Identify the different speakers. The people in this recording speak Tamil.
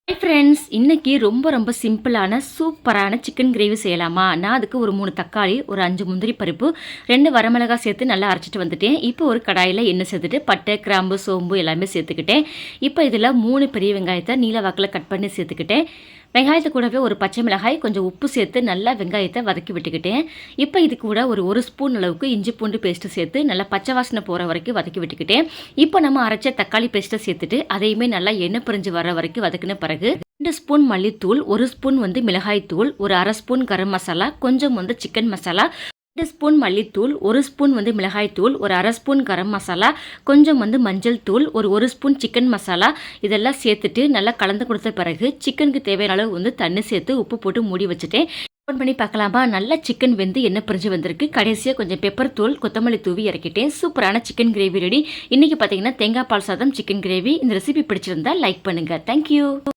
Speaker 1: ஹாய் ஃப்ரெண்ட்ஸ், இன்னைக்கு ரொம்ப சிம்பிளான சூப்பரான சிக்கன் கிரேவி செய்யலாமா? நான் அதுக்கு ஒரு 3 தக்காளி, ஒரு 5 முந்திரி பருப்பு, 2 வரமிளகாய் சேர்த்து நல்லா அரைச்சிட்டு வந்துட்டேன். இப்போ ஒரு கடாயில் எண்ணெய் சேர்த்துட்டு பட்டை, கிராம்பு, சோம்பு எல்லாமே சேர்த்துக்கிட்டேன். இப்போ இதில் 3 பெரிய வெங்காயத்தை நீல வாக்கில் கட் பண்ணி சேர்த்துக்கிட்டேன். வெங்காயத்தை கூடவே ஒரு பச்சை மிளகாய், கொஞ்சம் உப்பு சேர்த்து நல்லா வெங்காயத்தை வதக்கி விட்டுக்கிட்டேன். இப்போ இது கூட ஒரு ஸ்பூன் அளவுக்கு இஞ்சி பூண்டு பேஸ்ட்டு சேர்த்து நல்லா பச்சை வாசனை போகிற வரைக்கும் வதக்கி விட்டுக்கிட்டேன். இப்போ நம்ம அரைச்ச தக்காளி பேஸ்ட்டை சேர்த்துட்டு அதையுமே நல்லா எண்ணெய் பிரிஞ்சு வர வரைக்கும் வதக்கின பிறகு 2 ஸ்பூன் மல்லித்தூள், 1 ஸ்பூன் மிளகாய் தூள், ஒரு அரை ஸ்பூன் கரம் மசாலா, கொஞ்சம் சிக்கன் மசாலா, 2 ஸ்பூன் மல்லித்தூள், 1 ஸ்பூன் மிளகாய் தூள், ஒரு அரை ஸ்பூன் கரம் மசாலா, கொஞ்சம் மஞ்சள் தூள், ஒரு ஸ்பூன் சிக்கன் மசாலா இதெல்லாம் சேர்த்துட்டு நல்லா கலந்து கொடுத்த பிறகு சிக்கனுக்கு தேவையான அளவு தண்ணி சேர்த்து உப்பு போட்டு மூடி வச்சுட்டேன். ஓப்பன் பண்ணி பார்க்கலாமா? நல்லா சிக்கன் வெந்து எண்ணெய் பிரிஞ்சு வந்திருக்கு. கடைசியாக கொஞ்சம் பெப்பர் தூள், கொத்தமல்லி தூவி இறக்கிட்டேன். சூப்பரான சிக்கன் கிரேவி ரெடி. இன்றைக்கி பார்த்தீங்கன்னா தேங்காய் பால் சாதம் சிக்கன் கிரேவி. இந்த ரெசிபி பிடிச்சிருந்தா லைக் பண்ணுங்கள். தேங்க்யூ.